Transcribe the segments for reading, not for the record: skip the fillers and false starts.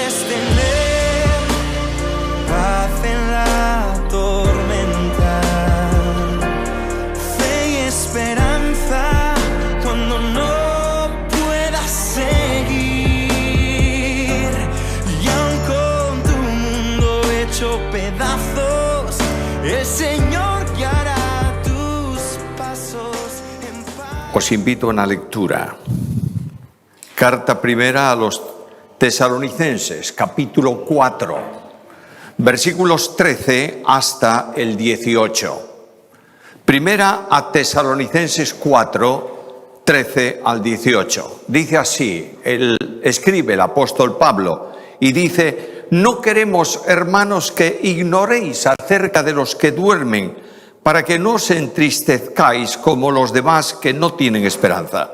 puedes tener paz en la tormenta, fe y esperanza cuando no puedas seguir. Y aun con tu mundo hecho pedazos, el Señor guiará tus pasos en paz. Os invito a una lectura. Carta primera a los Tesalonicenses, capítulo 4, versículos 13 hasta el 18. Primera a Tesalonicenses 4, 13 al 18. Dice así, escribe el apóstol Pablo y dice: no queremos, hermanos, que ignoréis acerca de los que duermen, para que no os entristezcáis como los demás que no tienen esperanza.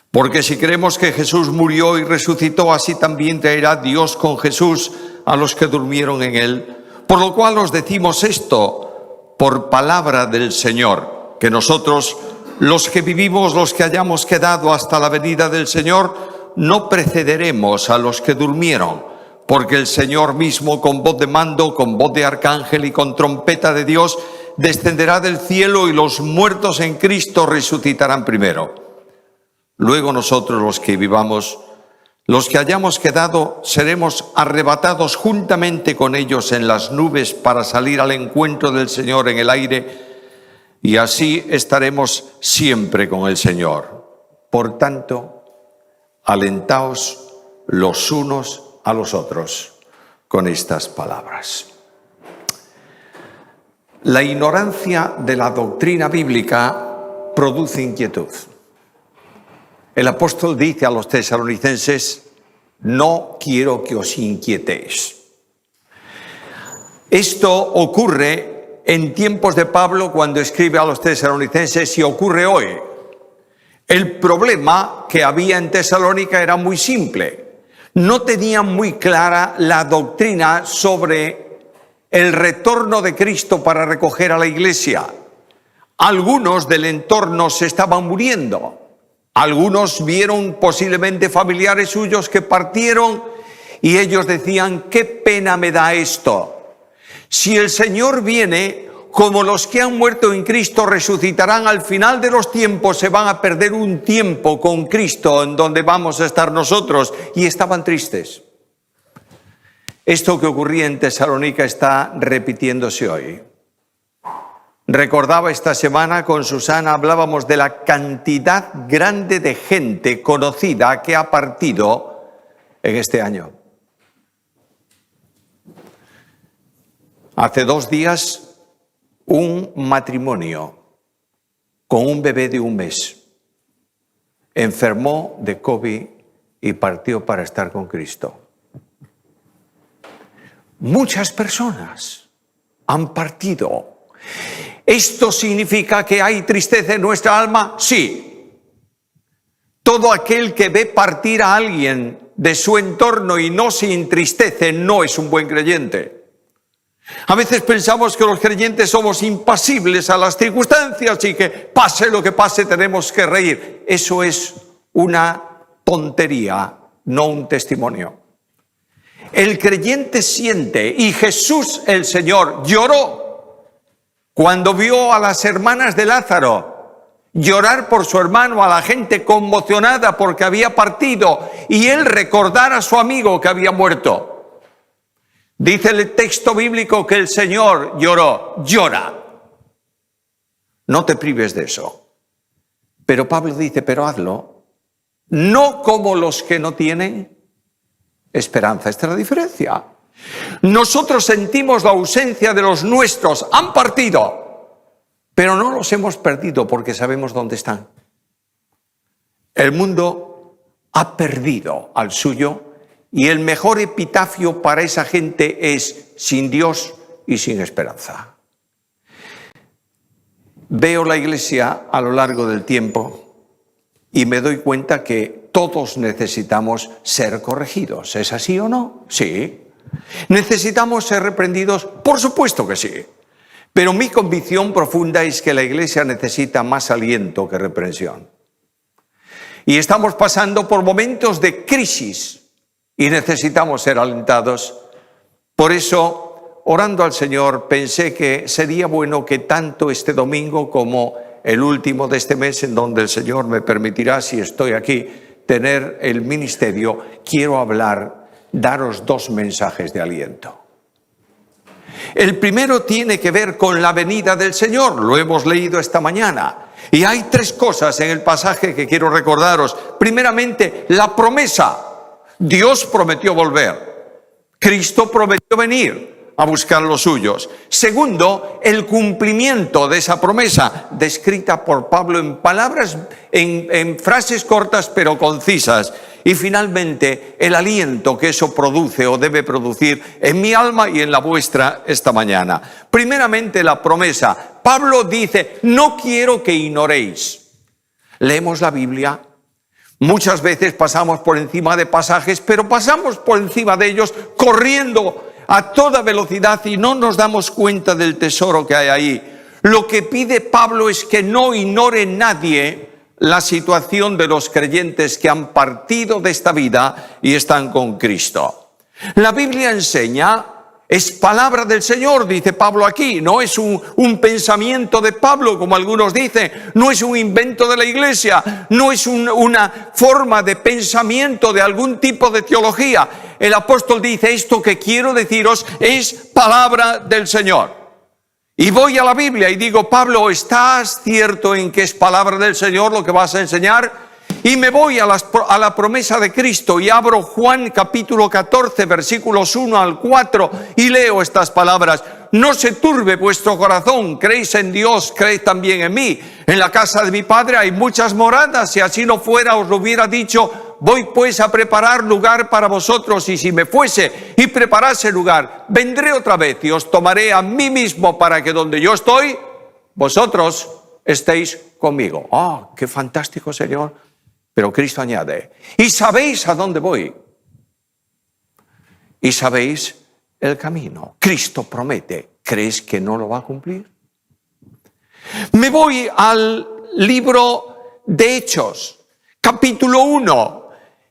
Porque si creemos que Jesús murió y resucitó, así también traerá Dios con Jesús a los que durmieron en él. Por lo cual os decimos esto por palabra del Señor, que nosotros, los que vivimos, los que hayamos quedado hasta la venida del Señor, no precederemos a los que durmieron, porque el Señor mismo, con voz de mando, con voz de arcángel y con trompeta de Dios, descenderá del cielo, y los muertos en Cristo resucitarán primero. Luego nosotros, los que vivamos, los que hayamos quedado, seremos arrebatados juntamente con ellos en las nubes para salir al encuentro del Señor en el aire, y así estaremos siempre con el Señor. Por tanto, alentaos los unos a los otros con estas palabras. La ignorancia de la doctrina bíblica produce inquietud. El apóstol dice a los tesalonicenses: no quiero que os inquietéis. Esto ocurre en tiempos de Pablo cuando escribe a los tesalonicenses, y ocurre hoy. El problema que había en Tesalónica era muy simple. No tenían muy clara la doctrina sobre el retorno de Cristo para recoger a la iglesia. Algunos del entorno se estaban muriendo. Algunos vieron posiblemente familiares suyos que partieron, y ellos decían: qué pena me da esto. Si el Señor viene, como los que han muerto en Cristo resucitarán al final de los tiempos, se van a perder un tiempo con Cristo en donde vamos a estar nosotros. Y estaban tristes. Esto que ocurría en Tesalónica está repitiéndose hoy. Recordaba esta semana con Susana, hablábamos de la cantidad grande de gente conocida que ha partido en este año. Hace 2 días, un matrimonio con un bebé de 1 mes enfermó de COVID y partió para estar con Cristo. Muchas personas han partido. ¿Esto significa que hay tristeza en nuestra alma? Sí. Todo aquel que ve partir a alguien de su entorno y no se entristece no es un buen creyente. A veces pensamos que los creyentes somos impasibles a las circunstancias y que pase lo que pase tenemos que reír. Eso es una tontería, no un testimonio. El creyente siente, y Jesús el Señor lloró cuando vio a las hermanas de Lázaro llorar por su hermano, a la gente conmocionada porque había partido, y él recordar a su amigo que había muerto. Dice el texto bíblico que el Señor lloró. Llora. No te prives de eso. Pero Pablo dice: pero hazlo, no como los que no tienen esperanza. Esta es la diferencia. Nosotros sentimos la ausencia de los nuestros, han partido, pero no los hemos perdido porque sabemos dónde están. El mundo ha perdido al suyo, y el mejor epitafio para esa gente es: sin Dios y sin esperanza. Veo la iglesia a lo largo del tiempo y me doy cuenta que todos necesitamos ser corregidos. ¿Es así o no? Sí. ¿Necesitamos ser reprendidos? Por supuesto que sí. Pero mi convicción profunda es que la iglesia necesita más aliento que reprensión. Y estamos pasando por momentos de crisis y necesitamos ser alentados. Por eso, orando al Señor, pensé que sería bueno que tanto este domingo como el último de este mes, en donde el Señor me permitirá, si estoy aquí, tener el ministerio, quiero daros 2 mensajes de aliento. El primero tiene que ver con la venida del Señor, lo hemos leído esta mañana. Y hay 3 cosas en el pasaje que quiero recordaros. Primeramente, la promesa. Dios prometió volver. Cristo prometió venir a buscar los suyos. Segundo, el cumplimiento de esa promesa, descrita por Pablo en palabras, en frases cortas pero concisas. Y finalmente, el aliento que eso produce o debe producir en mi alma y en la vuestra esta mañana. Primeramente, la promesa. Pablo dice, no quiero que ignoréis. Leemos la Biblia. Muchas veces pasamos por encima de pasajes, pero pasamos por encima de ellos corriendo a toda velocidad y no nos damos cuenta del tesoro que hay ahí. Lo que pide Pablo es que no ignore nadie la situación de los creyentes que han partido de esta vida y están con Cristo. La Biblia enseña, es palabra del Señor, dice Pablo aquí, no es un pensamiento de Pablo, como algunos dicen, no es un invento de la iglesia, no es una forma de pensamiento de algún tipo de teología. El apóstol dice, esto que quiero deciros es palabra del Señor. Y voy a la Biblia y digo, Pablo, ¿estás cierto en que es palabra del Señor lo que vas a enseñar? Y me voy a la promesa de Cristo y abro Juan capítulo 14, versículos 1 al 4 y leo estas palabras. No se turbe vuestro corazón, creéis en Dios, creed también en mí. En la casa de mi Padre hay muchas moradas, si así no fuera os lo hubiera dicho. Voy pues a preparar lugar para vosotros, y si me fuese y preparase lugar, vendré otra vez y os tomaré a mí mismo, para que donde yo estoy, vosotros estéis conmigo. ¡Ah, qué fantástico, Señor! Pero Cristo añade, y sabéis a dónde voy, y sabéis el camino. Cristo promete, ¿crees que no lo va a cumplir? Me voy al libro de Hechos, capítulo 1.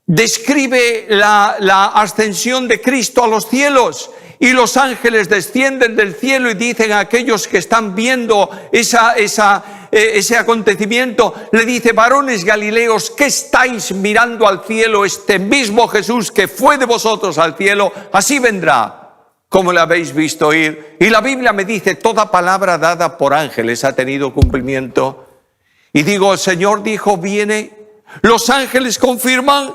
Describe la ascensión de Cristo a los cielos, y los ángeles descienden del cielo y dicen a aquellos que están viendo ese acontecimiento, le dice, varones galileos, ¿qué estáis mirando al cielo? Este mismo Jesús que fue de vosotros al cielo, así vendrá, como le habéis visto ir. Y la Biblia me dice, toda palabra dada por ángeles ha tenido cumplimiento. Y digo, el Señor dijo, viene, los ángeles confirman.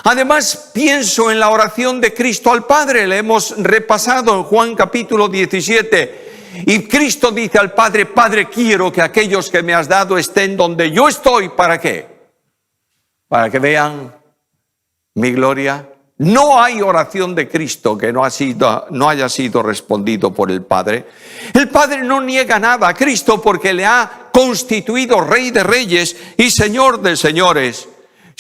Además, pienso en la oración de Cristo al Padre, le hemos repasado en Juan capítulo 17. Y Cristo dice al Padre, Padre, quiero que aquellos que me has dado estén donde yo estoy. ¿Para qué? Para que vean mi gloria. No hay oración de Cristo que no haya sido respondido por el Padre. El Padre no niega nada a Cristo porque le ha constituido Rey de Reyes y Señor de Señores.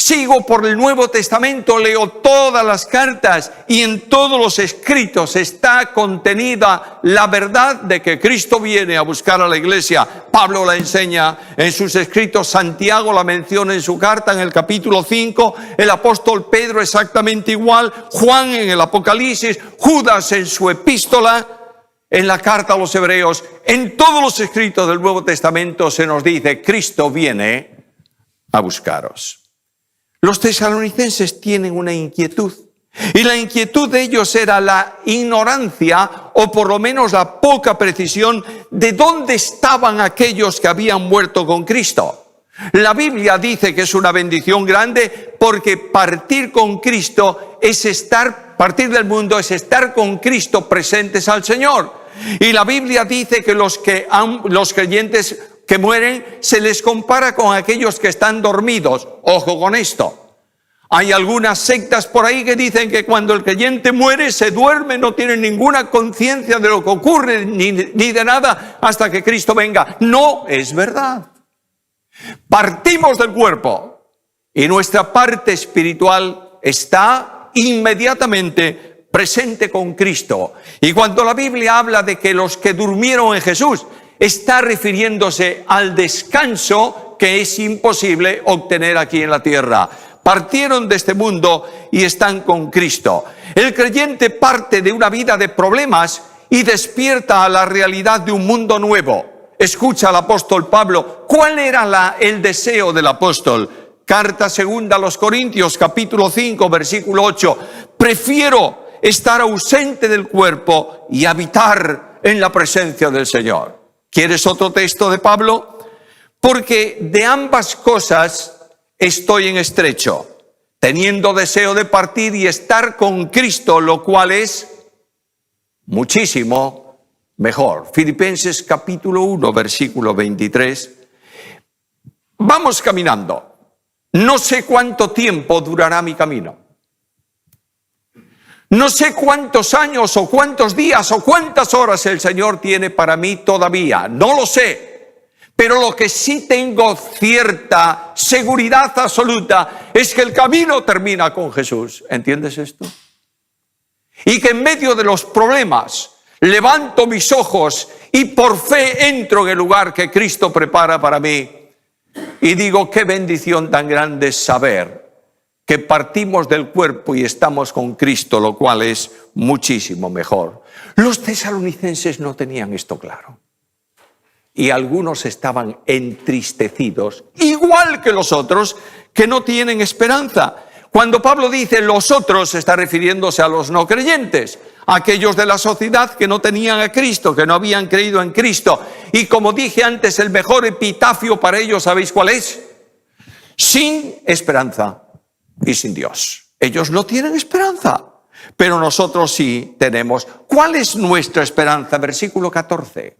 Sigo por el Nuevo Testamento, leo todas las cartas y en todos los escritos está contenida la verdad de que Cristo viene a buscar a la iglesia. Pablo la enseña en sus escritos, Santiago la menciona en su carta en el capítulo 5, el apóstol Pedro exactamente igual, Juan en el Apocalipsis, Judas en su epístola, en la carta a los Hebreos. En todos los escritos del Nuevo Testamento se nos dice, Cristo viene a buscaros. Los tesalonicenses tienen una inquietud, y la inquietud de ellos era la ignorancia, o por lo menos la poca precisión, de dónde estaban aquellos que habían muerto con Cristo. La Biblia dice que es una bendición grande, porque partir con Cristo partir del mundo es estar con Cristo presentes al Señor. Y la Biblia dice que los creyentes que mueren se les compara con aquellos que están dormidos. Ojo con esto. Hay algunas sectas por ahí que dicen que cuando el creyente muere se duerme, no tiene ninguna conciencia de lo que ocurre ni de nada hasta que Cristo venga. No es verdad. Partimos del cuerpo y nuestra parte espiritual está inmediatamente presente con Cristo. Y cuando la Biblia habla de que los que durmieron en Jesús, está refiriéndose al descanso que es imposible obtener aquí en la tierra. partieron de este mundo y están con Cristo. El creyente parte de una vida de problemas y despierta a la realidad de un mundo nuevo. Escucha al apóstol Pablo. ¿Cuál era el deseo del apóstol? Carta segunda a los Corintios, capítulo 5, versículo 8. Prefiero estar ausente del cuerpo y habitar en la presencia del Señor. ¿Quieres otro texto de Pablo? Porque de ambas cosas estoy en estrecho, teniendo deseo de partir y estar con Cristo, lo cual es muchísimo mejor. Filipenses capítulo 1, versículo 23. Vamos caminando. No sé cuánto tiempo durará mi camino. No sé cuántos años o cuántos días o cuántas horas el Señor tiene para mí todavía. No lo sé. Pero lo que sí tengo cierta seguridad absoluta es que el camino termina con Jesús. ¿Entiendes esto? Y que en medio de los problemas levanto mis ojos y por fe entro en el lugar que Cristo prepara para mí. Y digo, qué bendición tan grande es saber que partimos del cuerpo y estamos con Cristo, lo cual es muchísimo mejor. Los tesalonicenses no tenían esto claro. Y algunos estaban entristecidos, igual que los otros, que no tienen esperanza. Cuando Pablo dice los otros, está refiriéndose a los no creyentes, aquellos de la sociedad que no tenían a Cristo, que no habían creído en Cristo. Y como dije antes, el mejor epitafio para ellos, ¿sabéis cuál es? Sin esperanza y sin Dios. Ellos no tienen esperanza, pero nosotros sí tenemos. ¿Cuál es nuestra esperanza? Versículo 14.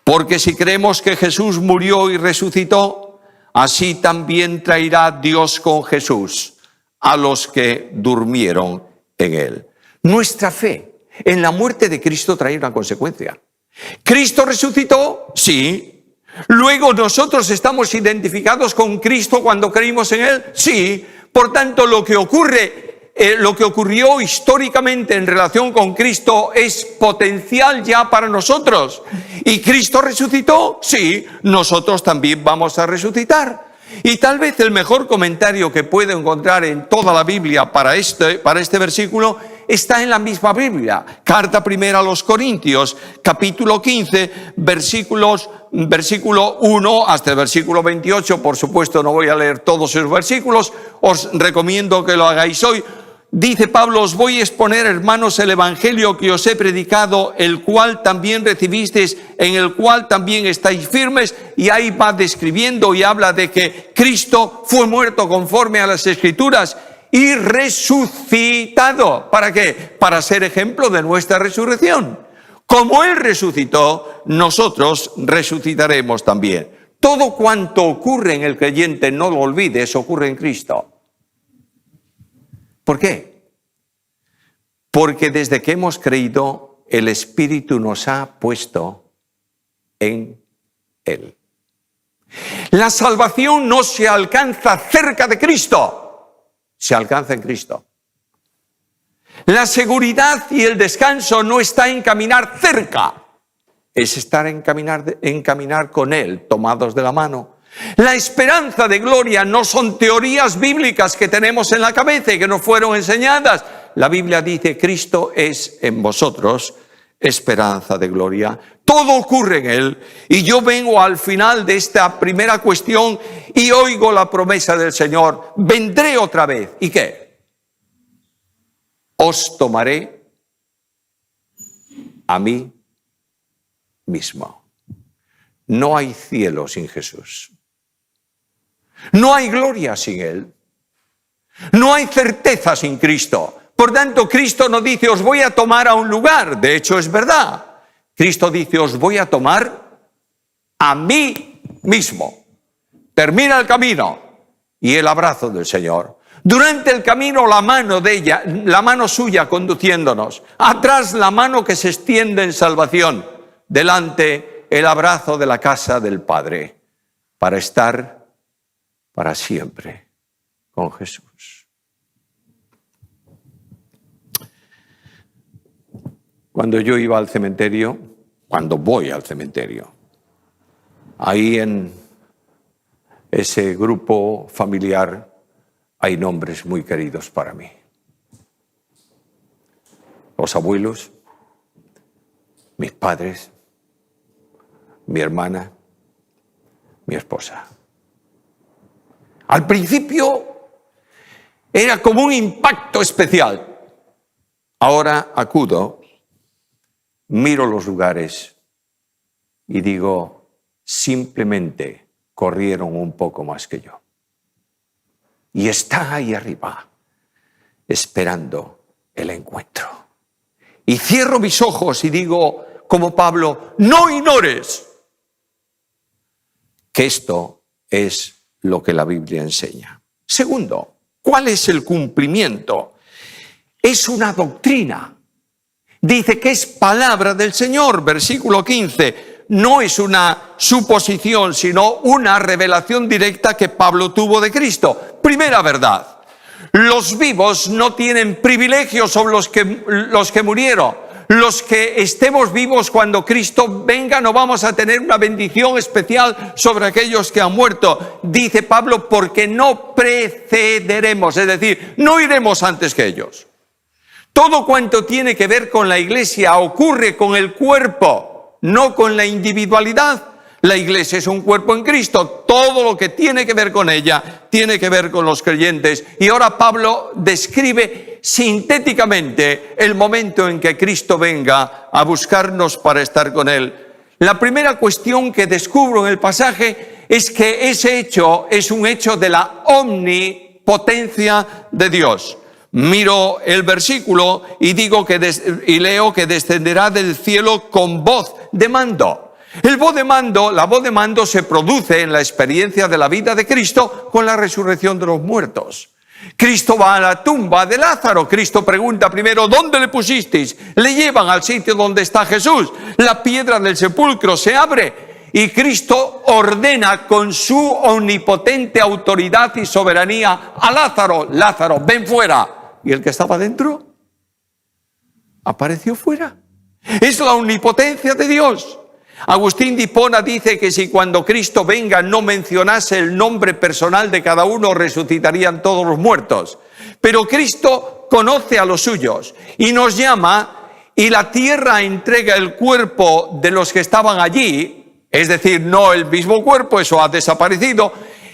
Porque si creemos que Jesús murió y resucitó, así también traerá Dios con Jesús a los que durmieron en él. Nuestra fe en la muerte de Cristo trae una consecuencia. ¿Cristo resucitó? Sí. Luego nosotros estamos identificados con Cristo cuando creímos en él. Sí. Por tanto, lo que ocurrió históricamente en relación con Cristo es potencial ya para nosotros. ¿Y Cristo resucitó? Sí, nosotros también vamos a resucitar. Y tal vez el mejor comentario que puedo encontrar en toda la Biblia para este versículo está en la misma Biblia. Carta primera a los Corintios, capítulo 15, versículo 1 hasta el versículo 28. Por supuesto, no voy a leer todos esos versículos. Os recomiendo que lo hagáis hoy. Dice Pablo, os voy a exponer, hermanos, el evangelio que os he predicado, el cual también recibisteis, en el cual también estáis firmes. Y ahí va describiendo y habla de que Cristo fue muerto conforme a las Escrituras y resucitado. ¿Para qué? Para ser ejemplo de nuestra resurrección. Como Él resucitó, nosotros resucitaremos también. Todo cuanto ocurre en el creyente, no lo olvides, ocurre en Cristo. ¿Por qué? Porque desde que hemos creído, el Espíritu nos ha puesto en Él. La salvación no se alcanza cerca de Cristo, se alcanza en Cristo. La seguridad y el descanso no está en caminar cerca, es estar en caminar con Él, tomados de la mano. La esperanza de gloria no son teorías bíblicas que tenemos en la cabeza y que nos fueron enseñadas. La Biblia dice, Cristo es en vosotros esperanza de gloria. Todo ocurre en Él. Y yo vengo al final de esta primera cuestión y oigo la promesa del Señor. Vendré otra vez. ¿Y qué? Os tomaré a mí mismo. No hay cielo sin Jesús. No hay gloria sin Él. No hay certeza sin Cristo. Por tanto, Cristo no dice, os voy a tomar a un lugar. De hecho, es verdad. Cristo dice, os voy a tomar a mí mismo. Termina el camino y el abrazo del Señor. Durante el camino, la mano de ella, la mano suya conduciéndonos. Atrás, la mano que se extiende en salvación. Delante, el abrazo de la casa del Padre. Para estar para siempre con Jesús. Cuando yo iba al cementerio, cuando voy al cementerio, ahí en ese grupo familiar hay nombres muy queridos para mí. Los abuelos, mis padres, mi hermana, mi esposa. Al principio era como un impacto especial. Ahora acudo, miro los lugares y digo, simplemente corrieron un poco más que yo. Y está ahí arriba, esperando el encuentro. Y cierro mis ojos y digo, como Pablo, no ignores que esto es lo que la Biblia enseña. Segundo, ¿cuál es el cumplimiento? Es una doctrina. Dice que es palabra del Señor, versículo 15. No es una suposición, sino una revelación directa que Pablo tuvo de Cristo. Primera verdad, los vivos no tienen privilegios sobre los que murieron. Los que estemos vivos cuando Cristo venga no vamos a tener una bendición especial sobre aquellos que han muerto. Dice Pablo, porque no precederemos, es decir, no iremos antes que ellos. Todo cuanto tiene que ver con la iglesia ocurre con el cuerpo, no con la individualidad. La iglesia es un cuerpo en Cristo. Todo lo que tiene que ver con ella tiene que ver con los creyentes. Y ahora Pablo describe sintéticamente el momento en que Cristo venga a buscarnos para estar con Él. La primera cuestión que descubro en el pasaje es que ese hecho es un hecho de la omnipotencia de Dios. Miro el versículo y leo que descenderá del cielo con voz de mando. La voz de mando se produce en la experiencia de la vida de Cristo con la resurrección de los muertos. Cristo va a la tumba de Lázaro. Cristo pregunta primero, ¿dónde le pusisteis? Le llevan al sitio donde está Jesús. La piedra del sepulcro se abre y Cristo ordena con su omnipotente autoridad y soberanía a Lázaro, Lázaro, ven fuera. Y el que estaba dentro apareció fuera. Es la omnipotencia de Dios. Agustín de Hipona dice que si cuando Cristo venga no mencionase el nombre personal de cada uno, resucitarían todos los muertos. Pero Cristo conoce a los suyos y nos llama, y la tierra entrega el cuerpo de los que estaban allí, es decir, no el mismo cuerpo, eso ha desaparecido,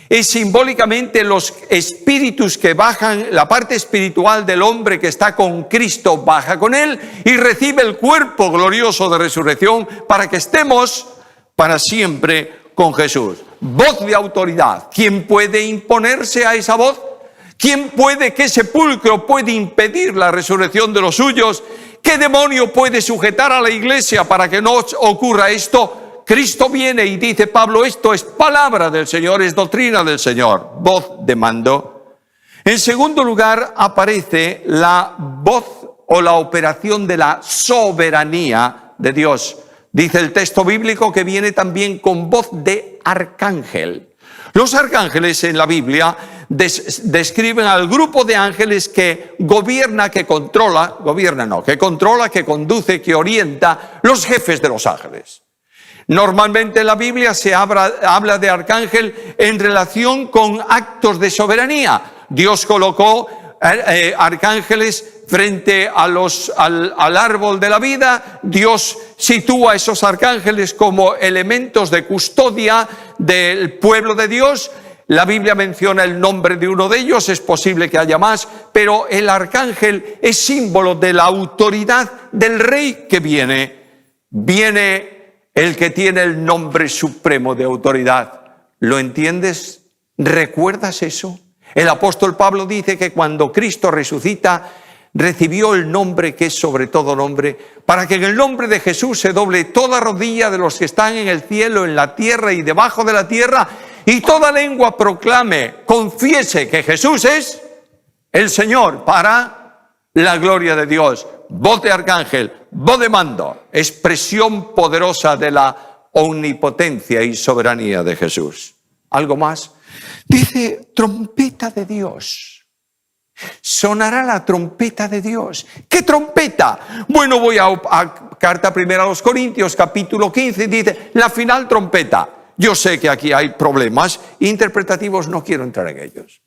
es simbólicamente los espíritus que bajan, la parte espiritual del hombre que está con Cristo baja con él y recibe el cuerpo glorioso de resurrección para que estemos para siempre con Jesús. Voz de autoridad. ¿Quién puede imponerse a esa voz? ¿Qué sepulcro puede impedir la resurrección de los suyos? ¿Qué demonio puede sujetar a la iglesia para que no ocurra esto? Cristo viene y dice Pablo, esto es palabra del Señor, es doctrina del Señor, voz de mando. En segundo lugar aparece la voz o la operación de la soberanía de Dios. Dice el texto bíblico que viene también con voz de arcángel. Los arcángeles en la Biblia describen al grupo de ángeles que que conduce, que orienta, los jefes de los ángeles. Normalmente en la Biblia se habla de arcángel en relación con actos de soberanía. Dios colocó arcángeles frente al árbol de la vida. Dios sitúa a esos arcángeles como elementos de custodia del pueblo de Dios. La Biblia menciona el nombre de uno de ellos, es posible que haya más, pero el arcángel es símbolo de la autoridad del rey que viene. Viene el que tiene el nombre supremo de autoridad. ¿Lo entiendes? ¿Recuerdas eso? El apóstol Pablo dice que cuando Cristo resucita, recibió el nombre que es sobre todo nombre, para que en el nombre de Jesús se doble toda rodilla de los que están en el cielo, en la tierra y debajo de la tierra, y toda lengua proclame, confiese que Jesús es el Señor, para la gloria de Dios. Voz de arcángel, voz de mando, expresión poderosa de la omnipotencia y soberanía de Jesús. ¿Algo más? Dice, trompeta de Dios. Sonará la trompeta de Dios. ¿Qué trompeta? Bueno, voy a carta primera a los Corintios, capítulo 15, dice, la final trompeta. Yo sé que aquí hay problemas interpretativos, no quiero entrar en ellos.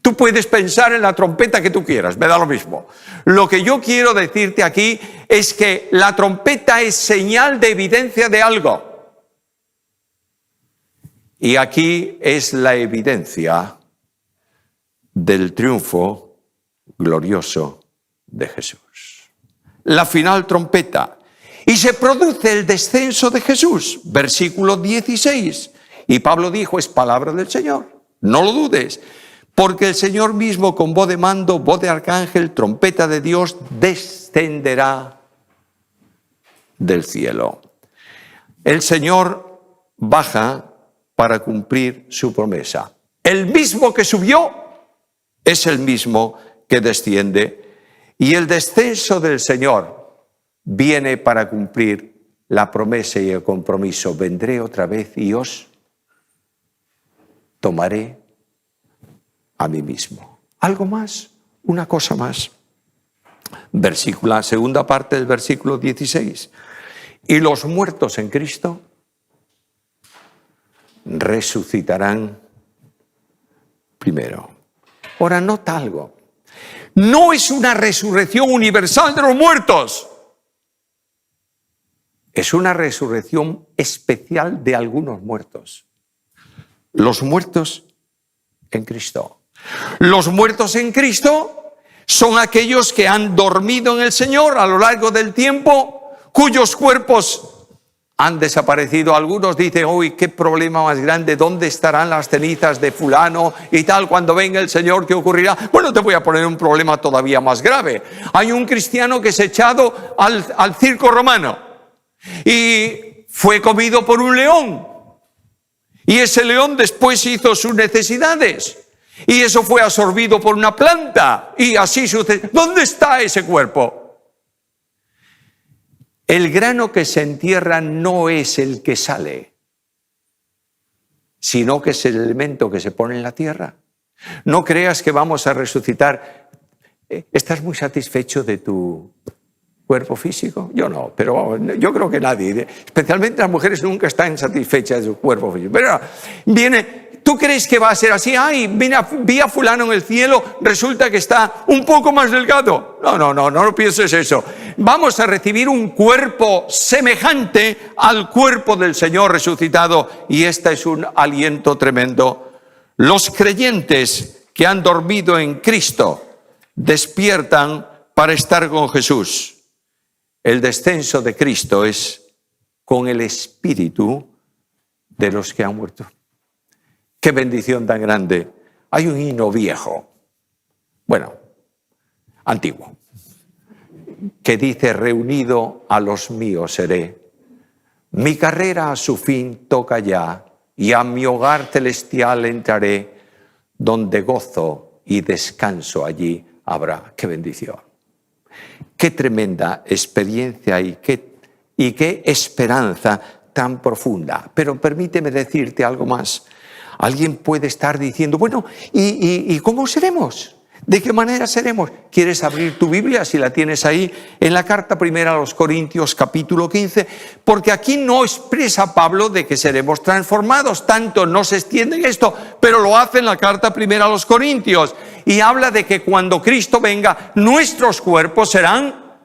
Tú puedes pensar en la trompeta que tú quieras, me da lo mismo. Lo que yo quiero decirte aquí es que la trompeta es señal de evidencia de algo. Y aquí es la evidencia del triunfo glorioso de Jesús. La final trompeta. Y se produce el descenso de Jesús, versículo 16. Y Pablo dijo, es palabra del Señor, no lo dudes. Porque el Señor mismo con voz de mando, voz de arcángel, trompeta de Dios, descenderá del cielo. El Señor baja para cumplir su promesa. El mismo que subió es el mismo que desciende. Y el descenso del Señor viene para cumplir la promesa y el compromiso. Vendré otra vez y os tomaré a mí mismo. Algo más, una cosa más. La segunda parte del versículo 16. Y los muertos en Cristo resucitarán primero. Ahora nota algo. No es una resurrección universal de los muertos. Es una resurrección especial de algunos muertos. Los muertos en Cristo. Los muertos en Cristo son aquellos que han dormido en el Señor a lo largo del tiempo, cuyos cuerpos han desaparecido. Algunos dicen, uy, qué problema más grande, ¿dónde estarán las cenizas de fulano y tal? Cuando venga el Señor, ¿qué ocurrirá? Bueno, te voy a poner un problema todavía más grave. Hay un cristiano que es echado al circo romano y fue comido por un león. Y ese león después hizo sus necesidades. Y eso fue absorbido por una planta. Y así sucede. ¿Dónde está ese cuerpo? El grano que se entierra no es el que sale, sino que es el elemento que se pone en la tierra. No creas que vamos a resucitar. ¿Estás muy satisfecho de tu cuerpo físico? Yo no, pero yo creo que nadie. Especialmente las mujeres nunca están satisfechas de su cuerpo físico. Pero viene... ¿Tú crees que va a ser así? Ay, vi a fulano en el cielo, resulta que está un poco más delgado. No pienses eso. Vamos a recibir un cuerpo semejante al cuerpo del Señor resucitado, y este es un aliento tremendo. Los creyentes que han dormido en Cristo despiertan para estar con Jesús. El descenso de Cristo es con el espíritu de los que han muerto. ¡Qué bendición tan grande! Hay un himno viejo, bueno, antiguo, que dice, reunido a los míos seré. Mi carrera a su fin toca ya, y a mi hogar celestial entraré, donde gozo y descanso allí habrá. ¡Qué bendición! ¡Qué tremenda experiencia y qué esperanza tan profunda! Pero permíteme decirte algo más. Alguien puede estar diciendo, bueno, ¿y cómo seremos? ¿De qué manera seremos? ¿Quieres abrir tu Biblia, si la tienes ahí, en la carta primera a los Corintios, capítulo 15? Porque aquí no expresa Pablo de que seremos transformados, tanto no se extiende en esto, pero lo hace en la carta primera a los Corintios. Y habla de que cuando Cristo venga, nuestros cuerpos serán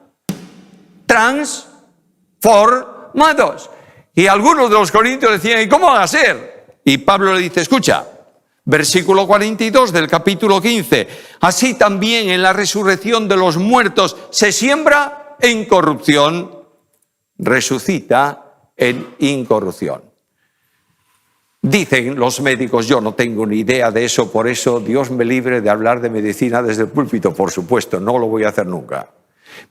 transformados. Y algunos de los corintios decían, ¿y cómo van a ser? Y Pablo le dice, escucha, versículo 42 del capítulo 15, así también en la resurrección de los muertos se siembra en corrupción, resucita en incorrupción. Dicen los médicos, yo no tengo ni idea de eso, por eso Dios me libre de hablar de medicina desde el púlpito, por supuesto, no lo voy a hacer nunca.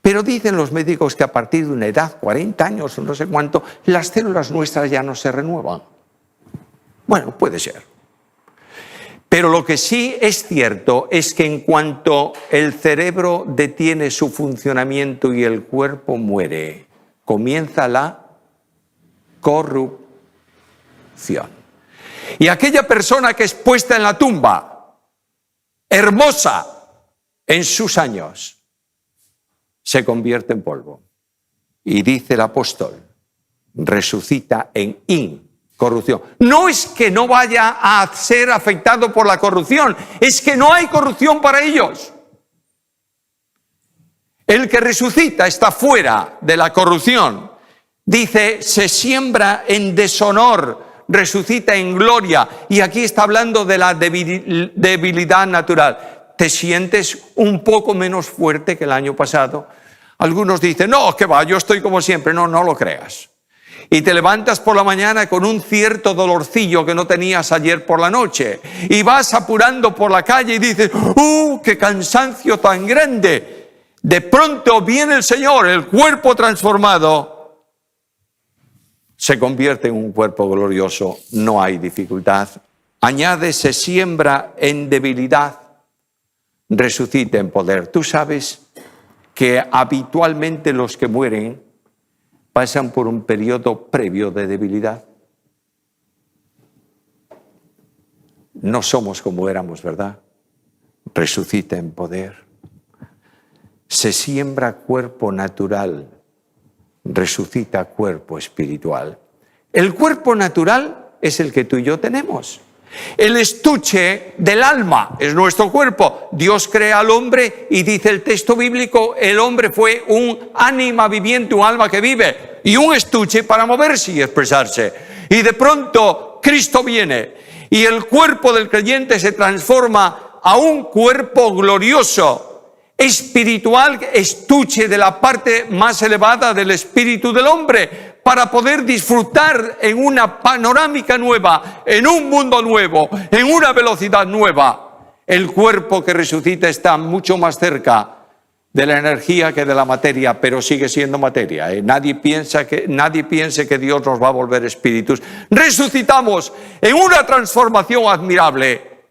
Pero dicen los médicos que a partir de una edad, 40 años o no sé cuánto, las células nuestras ya no se renuevan. Bueno, puede ser. Pero lo que sí es cierto es que en cuanto el cerebro detiene su funcionamiento y el cuerpo muere, comienza la corrupción. Y aquella persona que es puesta en la tumba, hermosa en sus años, se convierte en polvo. Y dice el apóstol, resucita en corrupción. No es que no vaya a ser afectado por la corrupción, es que no hay corrupción para ellos. El que resucita está fuera de la corrupción. Dice, se siembra en deshonor, resucita en gloria. Y aquí está hablando de la debilidad natural. ¿Te sientes un poco menos fuerte que el año pasado? Algunos dicen, no, que va, yo estoy como siempre. No, no lo creas. Y te levantas por la mañana con un cierto dolorcillo que no tenías ayer por la noche. Y vas apurando por la calle y dices, qué cansancio tan grande. De pronto viene el Señor, el cuerpo transformado se convierte en un cuerpo glorioso. No hay dificultad. Añade, se siembra en debilidad, resucita en poder. Tú sabes que habitualmente los que mueren pasan por un periodo previo de debilidad. No somos como éramos, ¿verdad? Resucita en poder. Se siembra cuerpo natural, resucita cuerpo espiritual. El cuerpo natural es el que tú y yo tenemos. El estuche del alma es nuestro cuerpo. Dios crea al hombre y dice el texto bíblico, el hombre fue un ánima viviente, un alma que vive y un estuche para moverse y expresarse. Y de pronto Cristo viene y el cuerpo del creyente se transforma a un cuerpo glorioso, espiritual, estuche de la parte más elevada del espíritu del hombre, para poder disfrutar en una panorámica nueva, en un mundo nuevo, en una velocidad nueva. El cuerpo que resucita está mucho más cerca de la energía que de la materia, pero sigue siendo materia. Nadie piense que Dios nos va a volver espíritus. Resucitamos en una transformación admirable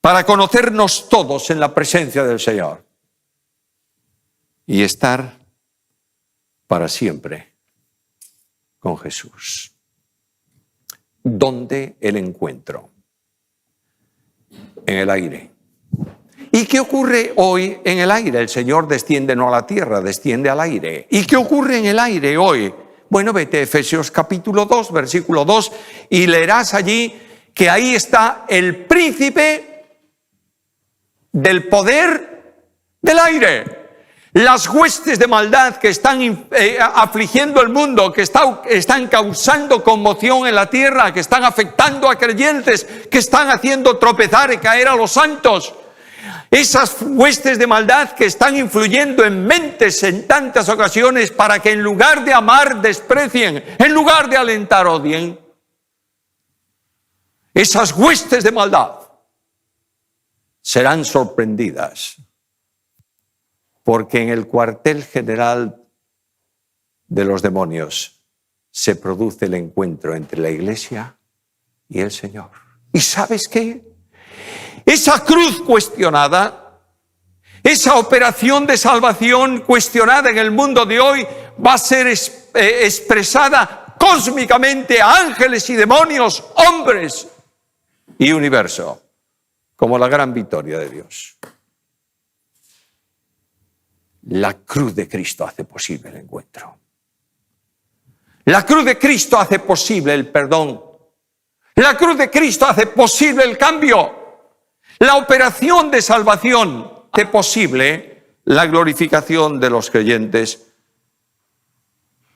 para conocernos todos en la presencia del Señor y estar para siempre con Jesús. ¿Dónde el encuentro? En el aire. ¿Y qué ocurre hoy en el aire? El Señor desciende no a la tierra, desciende al aire. ¿Y qué ocurre en el aire hoy? Bueno, vete a Efesios capítulo 2, versículo 2, y leerás allí que ahí está el príncipe del poder del aire. Las huestes de maldad que están afligiendo el mundo, que están causando conmoción en la tierra, que están afectando a creyentes, que están haciendo tropezar y caer a los santos. Esas huestes de maldad que están influyendo en mentes en tantas ocasiones para que en lugar de amar desprecien, en lugar de alentar odien. Esas huestes de maldad serán sorprendidas. Porque en el cuartel general de los demonios se produce el encuentro entre la iglesia y el Señor. ¿Y sabes qué? Esa cruz cuestionada, esa operación de salvación cuestionada en el mundo de hoy va a ser expresada cósmicamente a ángeles y demonios, hombres y universo, como la gran victoria de Dios. La cruz de Cristo hace posible el encuentro. La cruz de Cristo hace posible el perdón. La cruz de Cristo hace posible el cambio. La operación de salvación hace posible la glorificación de los creyentes.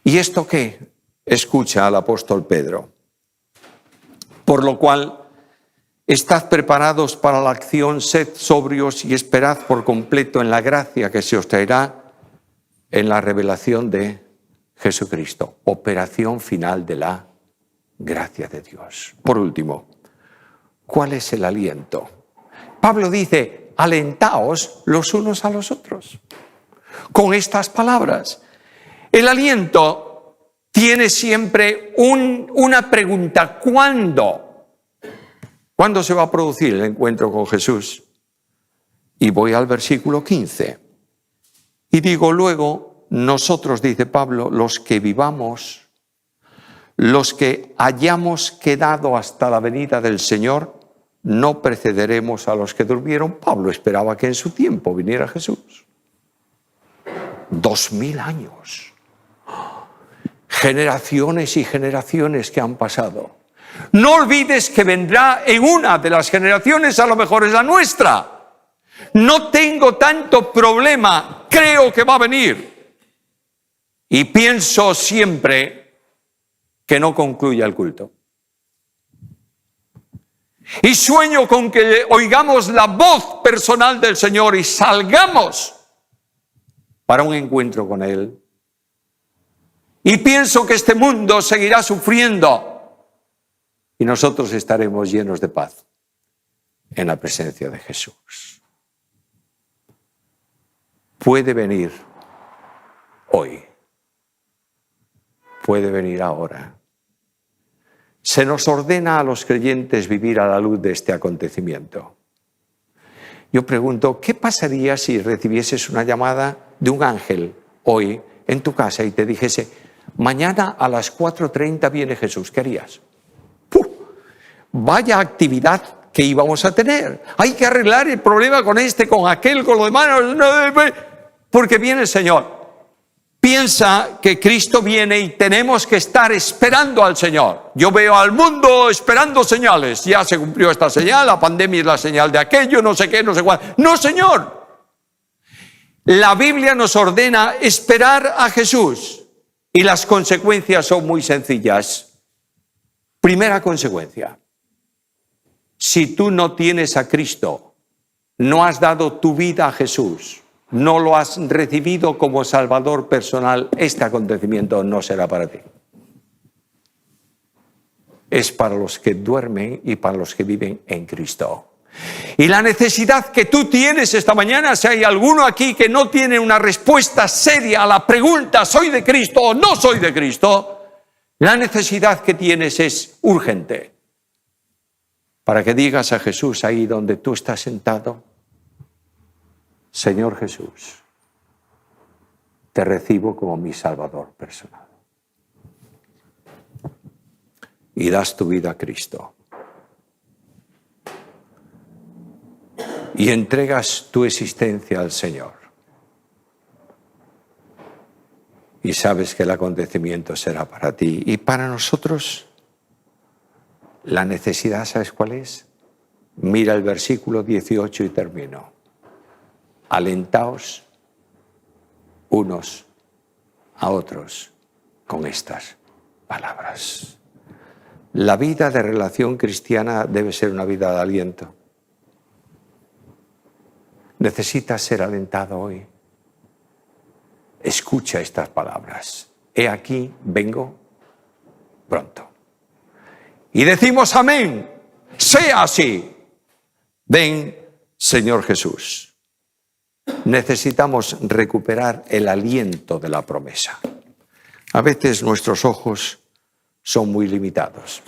¿Y esto qué? Escucha al apóstol Pedro. Por lo cual, estad preparados para la acción, sed sobrios y esperad por completo en la gracia que se os traerá en la revelación de Jesucristo. Operación final de la gracia de Dios. Por último, ¿cuál es el aliento? Pablo dice, alentaos los unos a los otros. Con estas palabras. El aliento tiene siempre una pregunta. ¿Cuándo? ¿Cuándo se va a producir el encuentro con Jesús? Y voy al versículo 15. Y digo luego, nosotros, dice Pablo, los que vivamos, los que hayamos quedado hasta la venida del Señor, no precederemos a los que durmieron. Pablo esperaba que en su tiempo viniera Jesús. 2000 años. generaciones y generaciones que han pasado. No olvides que vendrá en una de las generaciones, a lo mejor es la nuestra. No tengo tanto problema, creo que va a venir. Y pienso siempre que no concluya el culto. Y sueño con que oigamos la voz personal del Señor y salgamos para un encuentro con Él. Y pienso que este mundo seguirá sufriendo y nosotros estaremos llenos de paz en la presencia de Jesús. Puede venir hoy, puede venir ahora. Se nos ordena a los creyentes vivir a la luz de este acontecimiento. Yo pregunto, ¿qué pasaría si recibieses una llamada de un ángel hoy en tu casa y te dijese, mañana a las 4:30 viene Jesús? ¿Qué harías? ¡Puf! Vaya actividad que íbamos a tener. Hay que arreglar el problema con este, con aquel, con lo demás, porque viene el Señor. Piensa que Cristo viene y tenemos que estar esperando al Señor. Yo veo al mundo esperando señales. Ya se cumplió esta señal, la pandemia es la señal de aquello, no sé qué, no sé cuál. No, Señor. La Biblia nos ordena esperar a Jesús y las consecuencias son muy sencillas. Primera consecuencia. Si tú no tienes a Cristo, no has dado tu vida a Jesús, no lo has recibido como Salvador personal, este acontecimiento no será para ti. Es para los que duermen y para los que viven en Cristo. Y la necesidad que tú tienes esta mañana, si hay alguno aquí que no tiene una respuesta seria a la pregunta, ¿soy de Cristo o no soy de Cristo? La necesidad que tienes es urgente. Para que digas a Jesús ahí donde tú estás sentado, Señor Jesús, te recibo como mi Salvador personal. Y das tu vida a Cristo. Y entregas tu existencia al Señor. Y sabes que el acontecimiento será para ti. Y para nosotros, la necesidad, ¿sabes cuál es? Mira el versículo 18 y termino. Alentaos unos a otros con estas palabras. La vida de relación cristiana debe ser una vida de aliento. Necesitas ser alentado hoy. Escucha estas palabras. He aquí, vengo pronto. Y decimos amén. Sea así. Ven, Señor Jesús. Necesitamos recuperar el aliento de la promesa. A veces nuestros ojos son muy limitados.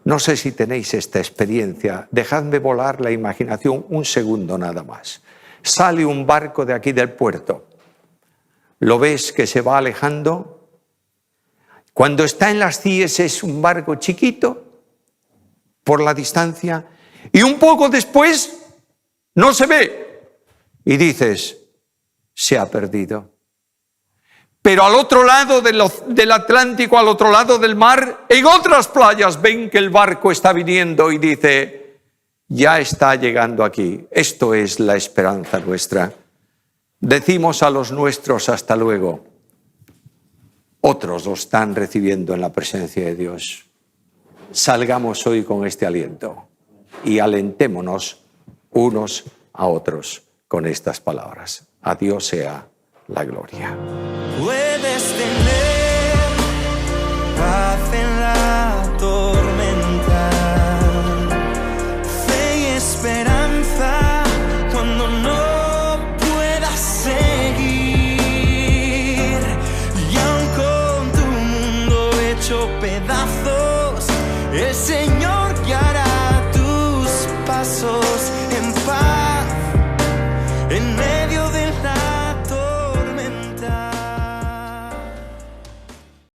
No sé si tenéis esta experiencia. Dejadme volar la imaginación un segundo nada más. Sale un barco de aquí del puerto. ¿Lo ves que se va alejando? Cuando está en las CIES es un barco chiquito por la distancia y un poco después no se ve. Y dices, se ha perdido. Pero al otro lado del Atlántico, al otro lado del mar, en otras playas ven que el barco está viniendo y dice, ya está llegando aquí. Esto es la esperanza nuestra. Decimos a los nuestros hasta luego. Otros lo están recibiendo en la presencia de Dios. Salgamos hoy con este aliento y alentémonos unos a otros con estas palabras. A Dios sea la gloria. Puedes tener paz en la tormenta, fe y esperanza cuando no puedas seguir. Y aun con tu mundo hecho pedazos, ese